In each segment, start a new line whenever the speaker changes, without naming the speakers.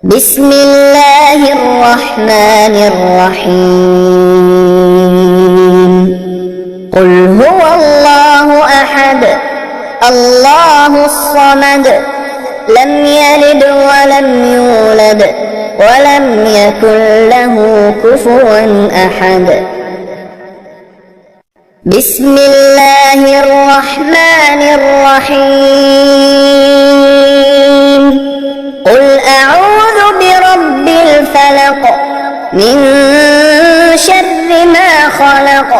بسم الله الرحمن الرحيم. قل هو الله أحد الله الصمد لم يلد ولم يولد ولم يكن له كفوا أحد. بسم الله الرحمن الرحيم. قل أعوذ برب الفلق من شر ما خلق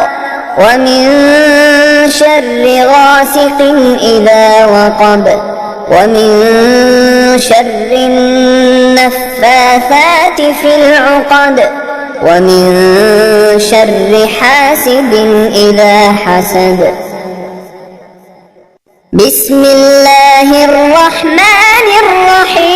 ومن شر غاسق إذا وقب ومن شر النفاثات في العقد ومن شر حاسد إذا حسد. بسم الله الرحمن الرحيم.